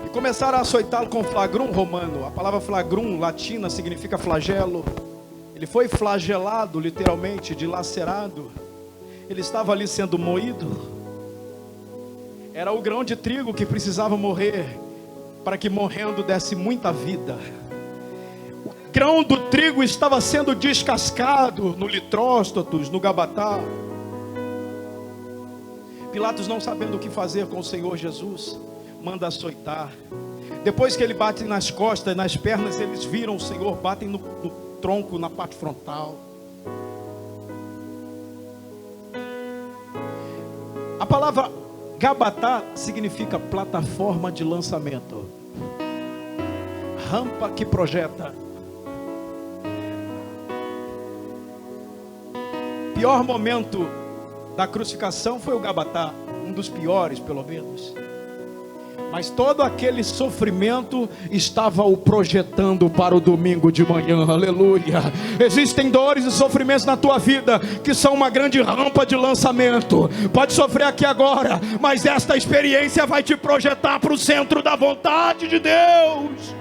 e começaram a açoitá-lo com flagrum romano. A palavra flagrum latina significa flagelo. Ele foi flagelado, literalmente, dilacerado. Ele estava ali sendo moído. Era o grão de trigo que precisava morrer, para que morrendo desse muita vida. O grão do trigo estava sendo descascado no Litróstotos, no Gabatá. Pilatos, não sabendo o que fazer com o Senhor Jesus, manda açoitar. Depois que ele bate nas costas, nas pernas, eles viram o Senhor, batem no tronco, na parte frontal. A palavra Gabatá significa plataforma de lançamento, rampa que projeta. Pior momento da crucificação foi o Gabatá, um dos piores, pelo menos. Mas todo aquele sofrimento estava o projetando para o domingo de manhã. Aleluia. Existem dores e sofrimentos na tua vida que são uma grande rampa de lançamento. Pode sofrer aqui agora, mas esta experiência vai te projetar para o centro da vontade de Deus.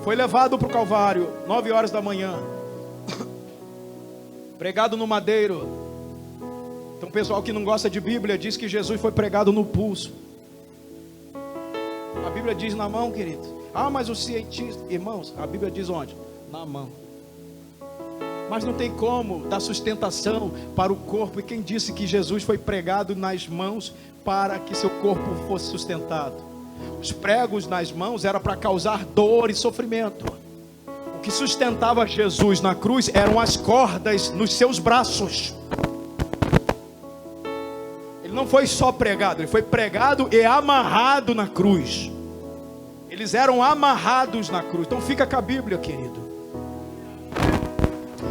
Foi levado para o Calvário, 9 horas da manhã, pregado no madeiro. Então o pessoal que não gosta de Bíblia diz que Jesus foi pregado no pulso. A Bíblia diz na mão, querido. Ah, mas o cientista, irmãos, a Bíblia diz onde? Na mão. Mas não tem como dar sustentação para o corpo. E quem disse que Jesus foi pregado nas mãos para que seu corpo fosse sustentado? Os pregos nas mãos era para causar dor e sofrimento. O que sustentava Jesus na cruz eram as cordas nos seus braços. Ele não foi só pregado, ele foi pregado e amarrado na cruz. Eles eram amarrados na cruz. Então fica com a Bíblia, querido.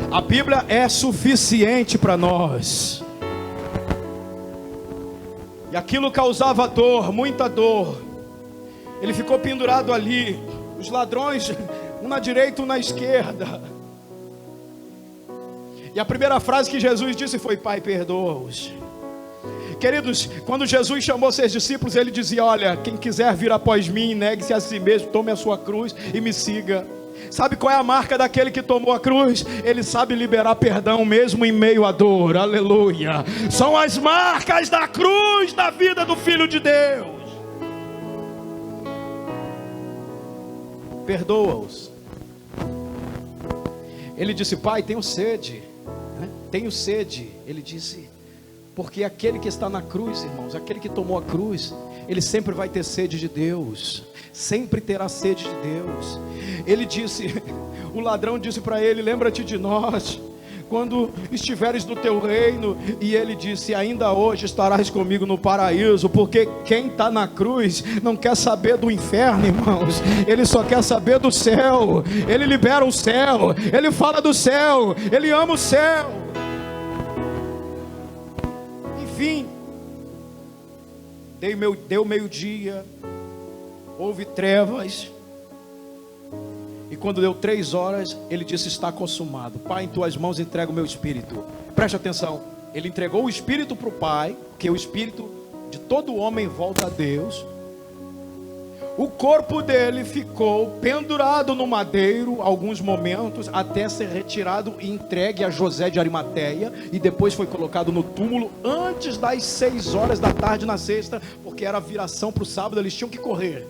A Bíblia é suficiente para nós. E aquilo causava dor, muita dor. Ele ficou pendurado ali. Os ladrões, um na direita, um na esquerda. E a primeira frase que Jesus disse foi: Pai, perdoa-os. Queridos, quando Jesus chamou seus discípulos, ele dizia: olha, quem quiser vir após mim, negue-se a si mesmo, tome a sua cruz e me siga. Sabe qual é a marca daquele que tomou a cruz? Ele sabe liberar perdão mesmo em meio à dor. Aleluia. São as marcas da cruz da vida do Filho de Deus. Perdoa-os. Ele disse: Pai, tenho sede. tenho sede. Ele disse, porque aquele que está na cruz, irmãos, aquele que tomou a cruz, ele sempre vai ter sede de Deus, sempre terá sede de Deus. Ele disse, o ladrão disse para ele, lembra-te de nós, quando estiveres no teu reino. E ele disse, ainda hoje estarás comigo no paraíso. Porque quem está na cruz não quer saber do inferno, irmãos, ele só quer saber do céu. Ele libera o céu, ele fala do céu, ele ama o céu. Enfim, deu meio-dia, houve trevas. E quando deu 3 horas, ele disse, está consumado. Pai, em tuas mãos entrego o meu espírito. Preste atenção, ele entregou o espírito para o Pai, porque o espírito de todo homem volta a Deus. O corpo dele ficou pendurado no madeiro alguns momentos, até ser retirado e entregue a José de Arimateia, e depois foi colocado no túmulo antes das 6 horas da tarde na sexta, porque era a viração para o sábado, eles tinham que correr.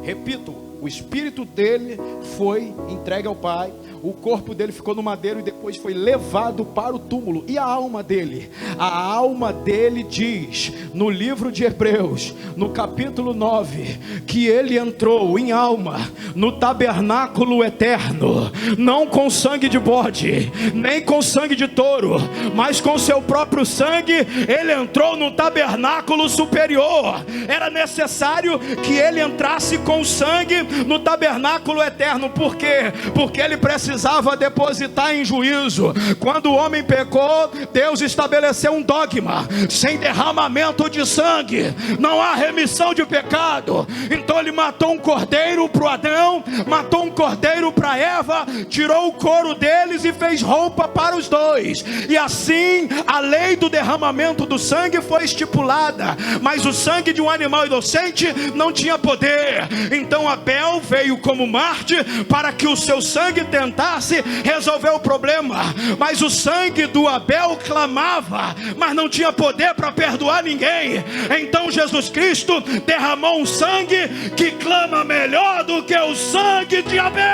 Repito, o espírito dele foi entregue ao Pai, o corpo dele ficou no madeiro e depois foi levado para o túmulo. E a alma dele? A alma dele diz, no livro de Hebreus, no capítulo 9, que ele entrou em alma no tabernáculo eterno, não com sangue de bode, nem com sangue de touro, mas com seu próprio sangue. Ele entrou no tabernáculo superior. Era necessário que ele entrasse com sangue no tabernáculo eterno. Por quê? Porque ele precisava depositar em juízo. Quando o homem pecou, Deus estabeleceu um dogma: sem derramamento de sangue não há remissão de pecado. Então ele matou um cordeiro para o Adão, matou um cordeiro para Eva, tirou o couro deles e fez roupa para os dois. E assim a lei do derramamento do sangue foi estipulada, mas o sangue de um animal inocente não tinha poder. Então Abel veio como Marte para que o seu sangue tentasse resolver o problema, mas o sangue do Abel clamava, mas não tinha poder para perdoar ninguém. Então Jesus Cristo derramou um sangue que clama melhor do que o sangue de Abel.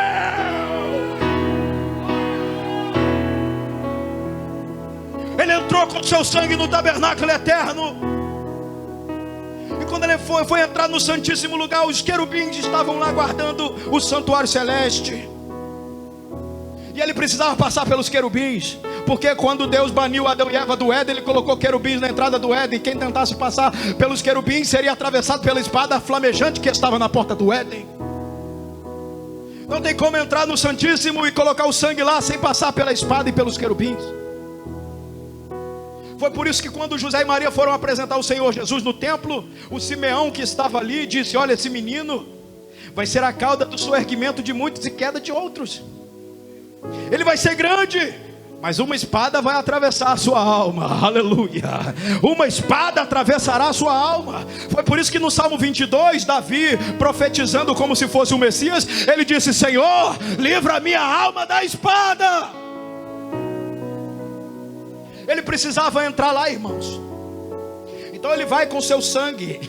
Ele entrou com seu sangue no tabernáculo eterno. E quando ele foi entrar no Santíssimo Lugar, os querubins estavam lá guardando o santuário celeste. E ele precisava passar pelos querubins, porque quando Deus baniu Adão e Eva do Éden, ele colocou querubins na entrada do Éden. Quem tentasse passar pelos querubins seria atravessado pela espada flamejante que estava na porta do Éden. Não tem como entrar no Santíssimo e colocar o sangue lá sem passar pela espada e pelos querubins. Foi por isso que quando José e Maria foram apresentar o Senhor Jesus no templo, o Simeão que estava ali disse: olha, esse menino vai ser a cauda do soerguimento de muitos e queda de outros. Ele vai ser grande, mas uma espada vai atravessar a sua alma. Aleluia. Uma espada atravessará a sua alma. Foi por isso que no Salmo 22, Davi, profetizando como se fosse o Messias, ele disse: Senhor, livra a minha alma da espada. Ele precisava entrar lá, irmãos. Então ele vai com seu sangue,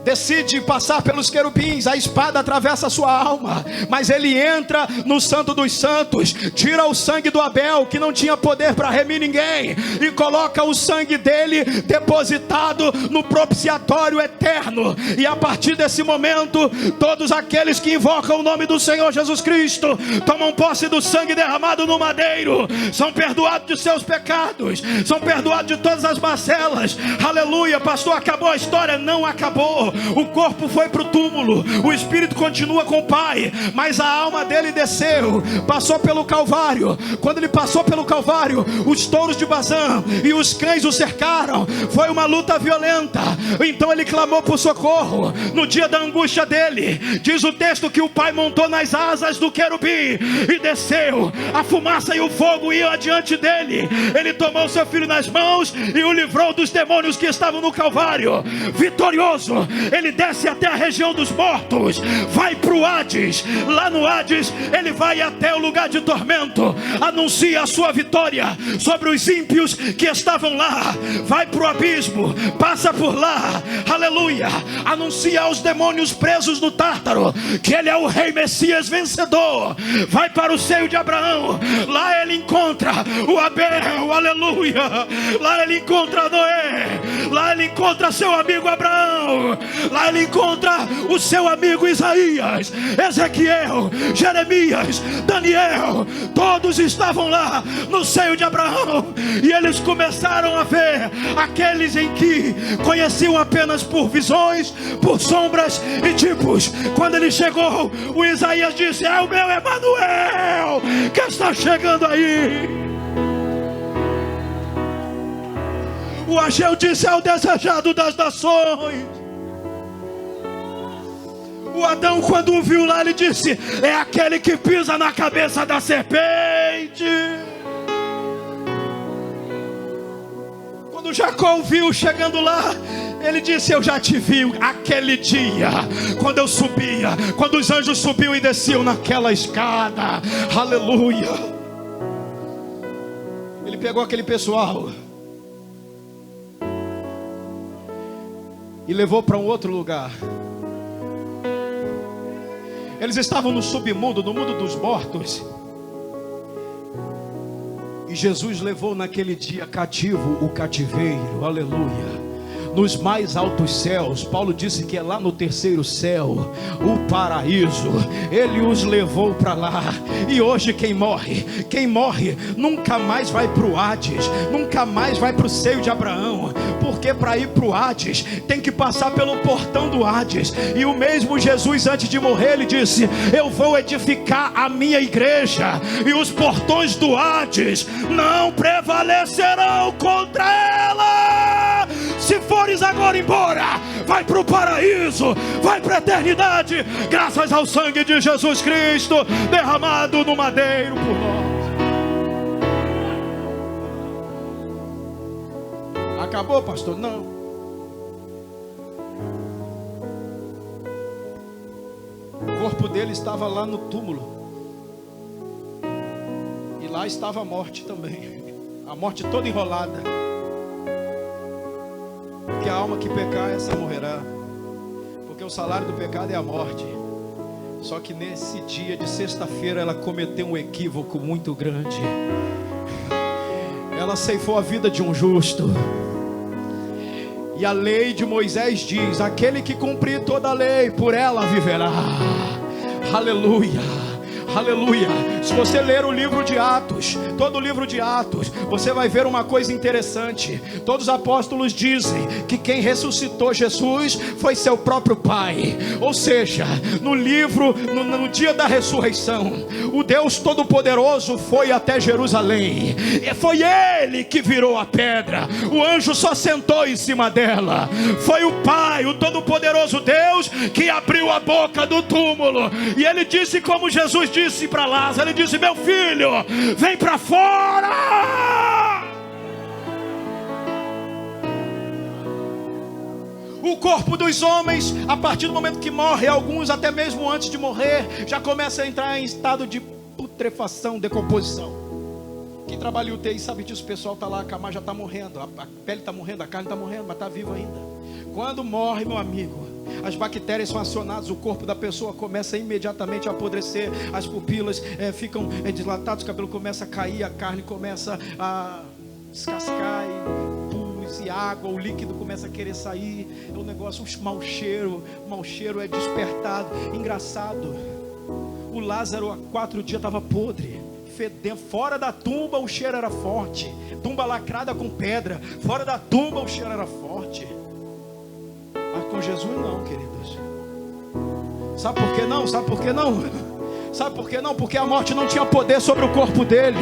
decide passar pelos querubins, a espada atravessa a sua alma, mas ele entra no Santo dos Santos, tira o sangue do Abel, que não tinha poder para remir ninguém, e coloca o sangue dele depositado no propiciatório eterno. E a partir desse momento, todos aqueles que invocam o nome do Senhor Jesus Cristo, tomam posse do sangue derramado no madeiro, são perdoados de seus pecados, são perdoados de todas as mazelas. Aleluia. Pastor, acabou a história? Não acabou. O corpo foi para o túmulo, o espírito continua com o Pai, mas a alma dele desceu, passou pelo Calvário. Quando ele passou pelo Calvário, os touros de Bazã e os cães o cercaram. Foi uma luta violenta. Então ele clamou por socorro. No dia da angústia dele, diz o texto que o Pai montou nas asas do querubim e desceu. A fumaça e o fogo iam adiante dele. Ele tomou seu filho nas mãos e o livrou dos demônios que estavam no Calvário, vitorioso. ele desce até a região dos mortos, vai para o Hades. Lá no Hades ele vai até o lugar de tormento, anuncia a sua vitória sobre os ímpios que estavam lá, vai para o abismo, passa por lá, aleluia, anuncia aos demônios presos no Tártaro que ele é o rei Messias vencedor, vai para o seio de Abraão, lá ele encontra o Abel, aleluia, lá ele encontra Noé, lá ele encontra seu amigo Abraão, lá ele encontra o seu amigo Isaías, Ezequiel, Jeremias, Daniel, todos estavam lá no seio de Abraão, e eles começaram a ver aqueles em que conheciam apenas por visões, por sombras e tipos. Quando ele chegou, o Isaías disse: é o meu Emanuel que está chegando aí. O Ageu disse: é o desejado das nações. O Adão, quando o viu lá, ele disse: é aquele que pisa na cabeça da serpente. Quando Jacó o viu chegando lá, ele disse: eu já te vi aquele dia, quando eu subia, quando os anjos subiam e desciam naquela escada, aleluia. Ele pegou aquele pessoal e levou para um outro lugar. Eles estavam no submundo, no mundo dos mortos, e Jesus levou naquele dia cativo o cativeiro, aleluia. Nos mais altos céus, Paulo disse que é lá no terceiro céu, o paraíso, ele os levou para lá. E hoje quem morre nunca mais vai para o Hades, nunca mais vai para o seio de Abraão, porque para ir para o Hades tem que passar pelo portão do Hades. E o mesmo Jesus, antes de morrer, ele disse: eu vou edificar a minha igreja, e os portões do Hades não prevalecerão contra ela. Se fores agora embora, vai para o paraíso, vai para a eternidade, graças ao sangue de Jesus Cristo derramado no madeiro por nós. Acabou, pastor? Não. O corpo dele estava lá no túmulo, e lá estava a morte também, a morte toda enrolada. Que a alma que pecar, essa morrerá, porque o salário do pecado é a morte. Só que nesse dia de sexta-feira ela cometeu um equívoco muito grande. Ela ceifou a vida de um justo. E a lei de Moisés diz: aquele que cumprir toda a lei, por ela viverá. Aleluia. Aleluia. Se você ler o livro de Atos, todo o livro de Atos, você vai ver uma coisa interessante. Todos os apóstolos dizem que quem ressuscitou Jesus foi seu próprio Pai. Ou seja, no livro, no dia da ressurreição, o Deus Todo-Poderoso foi até Jerusalém, e foi Ele que virou a pedra. O anjo só sentou em cima dela. Foi o Pai, o Todo-Poderoso Deus, que abriu a boca do túmulo. E Ele disse, como Jesus disse para Lázaro, ele disse: meu filho, vem para fora. O corpo dos homens, a partir do momento que morre, alguns até mesmo antes de morrer, já começa a entrar em estado de putrefação, decomposição. Quem trabalha em UTI sabe disso. O pessoal está lá, a cama já está morrendo, a pele está morrendo, a carne está morrendo, mas está vivo ainda. Quando morre, meu amigo, as bactérias são acionadas, o corpo da pessoa começa imediatamente a apodrecer, as pupilas ficam dilatadas, o cabelo começa a cair, a carne começa a descascar, e pus e água, o líquido começa a querer sair. É um negócio, um mau cheiro é despertado. Engraçado, o Lázaro há 4 dias estava podre, fedendo. Fora da tumba o cheiro era forte, tumba lacrada com pedra, fora da tumba o cheiro era forte. Mas com Jesus não, queridos. Sabe por que não? Sabe por quê? Não, porque a morte não tinha poder sobre o corpo dele.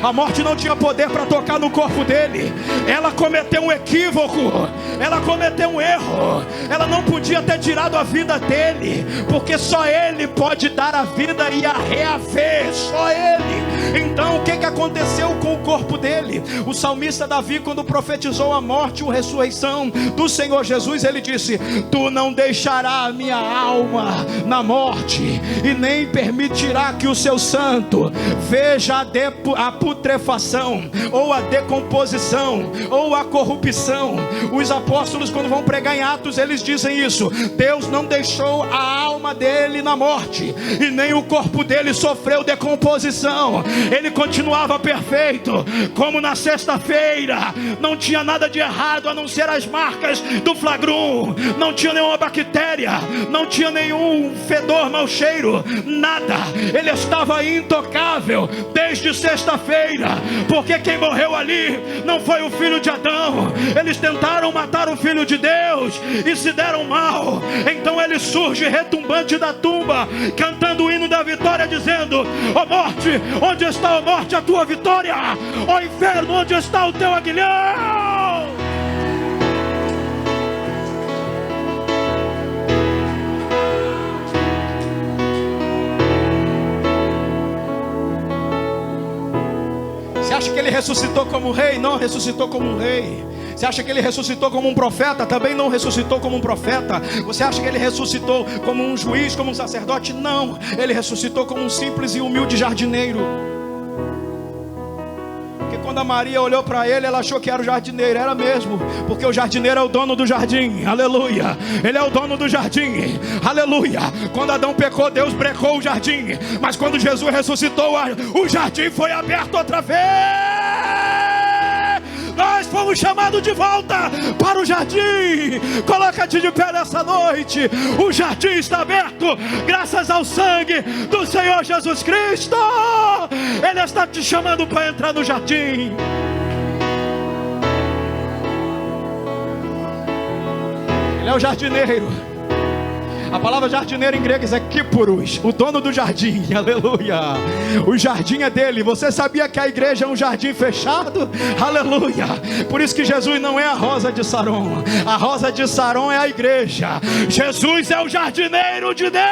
A morte não tinha poder para tocar no corpo dele. Ela cometeu um equívoco, ela cometeu um erro. Ela não podia ter tirado a vida dele, porque só ele pode dar a vida e a reaver, só ele. Então o que aconteceu com o corpo dele? O salmista Davi, quando profetizou a morte e a ressurreição do Senhor Jesus, ele disse: tu não deixarás a minha alma na morte, e nem permitirá que o seu santo veja a putrefação, ou a decomposição, ou a corrupção. Os apóstolos, quando vão pregar em Atos, eles dizem isso: Deus não deixou a alma dele na morte, e nem o corpo dele sofreu decomposição. Ele continuava perfeito, como na sexta-feira. Não tinha nada de errado a não ser as marcas do flagrum. Não tinha nenhuma bactéria, não tinha nenhum fedor, mau cheiro, nada. Ele estava intocável desde sexta-feira, porque quem morreu ali não foi o filho de Adão. Eles tentaram matar o filho de Deus e se deram mal. Então ele surge retumbante da tumba, cantando o hino da vitória, dizendo: ó morte, onde está a morte, a tua vitória? Ó inferno, onde está o teu aguilhão? Você acha que ele ressuscitou como rei? Não ressuscitou como um rei. Você acha que ele ressuscitou como um profeta? Também não ressuscitou como um profeta. Você acha que ele ressuscitou como um juiz, como um sacerdote? Não, ele ressuscitou como um simples e humilde jardineiro. Porque quando a Maria olhou para ele, ela achou que era o jardineiro. Era mesmo, porque o jardineiro é o dono do jardim. Aleluia. Ele é o dono do jardim. Aleluia. Quando Adão pecou, Deus brecou o jardim. Mas quando Jesus ressuscitou, o jardim foi aberto outra vez. Nós fomos chamados de volta para o jardim. Coloca-te de pé nessa noite. O jardim está aberto graças ao sangue do Senhor Jesus Cristo. Ele está te chamando para entrar no jardim. Ele é o jardineiro. A palavra jardineiro em grego é kíporos, o dono do jardim. Aleluia. O jardim é dele. Você sabia que a igreja é um jardim fechado? Aleluia. Por isso que Jesus não é a rosa de Saron. A rosa de Saron é a igreja. Jesus é o jardineiro de Deus.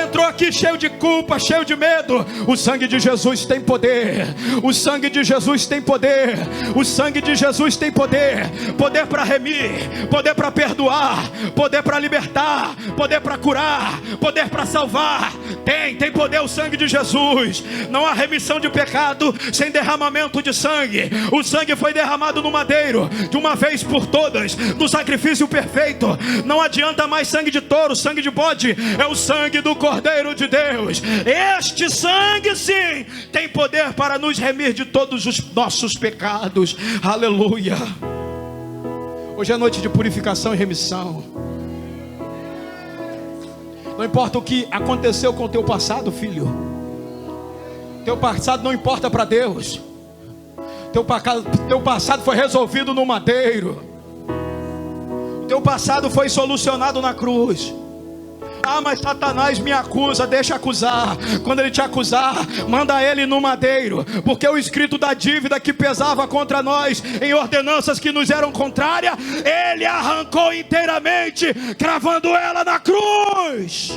Entrou aqui cheio de culpa, cheio de medo. O sangue de Jesus tem poder. O sangue de Jesus tem poder. O sangue de Jesus tem poder. Poder para remir, poder para perdoar, poder para libertar, poder para curar, poder para salvar. Tem poder o sangue de Jesus. Não há remissão de pecado sem derramamento de sangue. O sangue foi derramado no madeiro de uma vez por todas, no sacrifício perfeito. Não adianta mais sangue de touro, sangue de bode. É o sangue do Cordeiro de Deus. Este sangue sim tem poder para nos remir de todos os nossos pecados. Aleluia. Hoje é noite de purificação e remissão. Não importa o que aconteceu com o teu passado, filho. Teu passado não importa para Deus. Teu passado foi resolvido no madeiro. Teu passado foi solucionado na cruz. Ah, mas Satanás me acusa. Deixa acusar. Quando ele te acusar, manda ele no madeiro, porque o escrito da dívida que pesava contra nós em ordenanças que nos eram contrárias, ele arrancou inteiramente, cravando ela na cruz.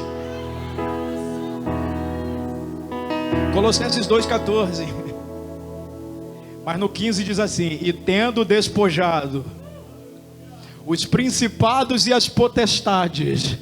Colossenses 2,14. Mas no 15 diz assim: e tendo despojado os principados e as potestades,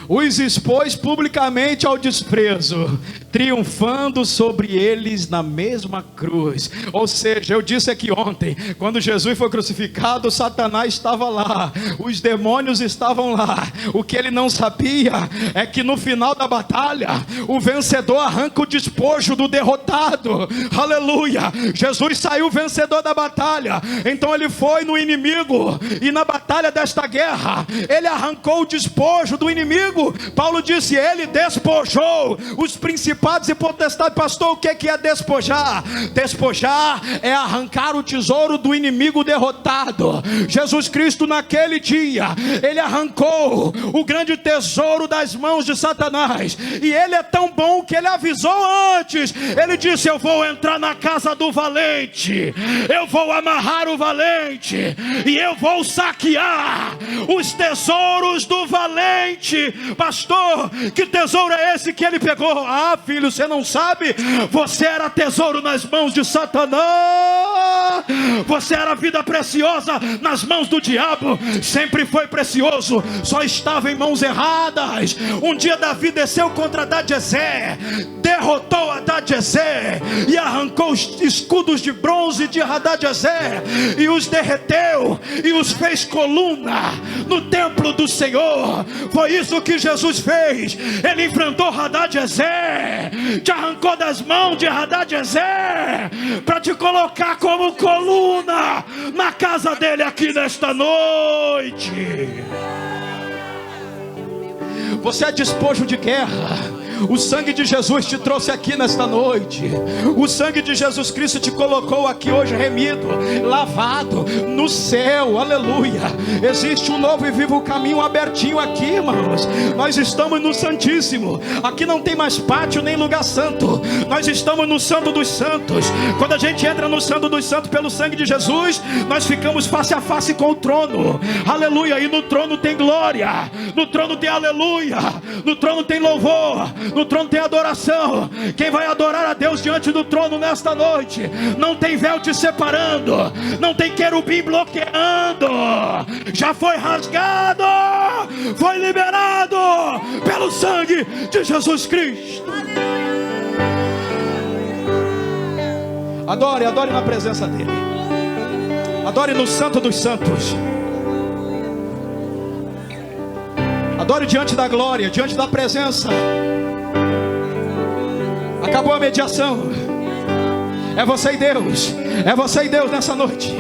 os expôs publicamente ao desprezo, triunfando sobre eles na mesma cruz. Ou seja, eu disse aqui ontem, quando Jesus foi crucificado, Satanás estava lá, os demônios estavam lá. O que ele não sabia é que no final da batalha, o vencedor arranca o despojo do derrotado. Aleluia. Jesus saiu vencedor da batalha. Então ele foi no inimigo, e na batalha desta guerra, ele arrancou o despojo do inimigo. Paulo disse: ele despojou os principais principados e potestades. Pastor, o que é despojar? Despojar é arrancar o tesouro do inimigo derrotado. Jesus Cristo naquele dia, ele arrancou o grande tesouro das mãos de Satanás, e ele é tão bom que ele avisou antes. Ele disse: eu vou entrar na casa do valente, eu vou amarrar o valente, e eu vou saquear os tesouros do valente. Pastor, que tesouro é esse que ele pegou? Ah, filho, você não sabe? Você era tesouro nas mãos de Satanás. Você era vida preciosa nas mãos do diabo. Sempre foi precioso, só estava em mãos erradas. Um dia Davi desceu contra Adad-ezer, derrotou Adad-ezer e arrancou os escudos de bronze de Adad-ezer e os derreteu e os fez coluna no templo do Senhor. Foi isso que Jesus fez. Ele enfrentou Adad-ezer, te arrancou das mãos de Adad-ezer para te colocar como coluna na casa dele aqui nesta noite. Você é despojo de guerra. O sangue de Jesus te trouxe aqui nesta noite. O sangue de Jesus Cristo te colocou aqui hoje remido, lavado no céu. Aleluia. Existe um novo e vivo caminho abertinho aqui, irmãos. Nós estamos no Santíssimo. Aqui não tem mais pátio nem lugar santo. Nós estamos no Santo dos Santos. Quando a gente entra no Santo dos Santos pelo sangue de Jesus, nós ficamos face a face com o trono. Aleluia. E no trono tem glória, no trono tem aleluia, no trono tem louvor, no trono tem adoração. Quem vai adorar a Deus diante do trono nesta noite? Não tem véu te separando, não tem querubim bloqueando. Já foi rasgado, foi liberado pelo sangue de Jesus Cristo. Adore, adore na presença dele. Adore no Santo dos Santos. Adore diante da glória, diante da presença. Acabou a mediação. É você e Deus. É você e Deus nessa noite.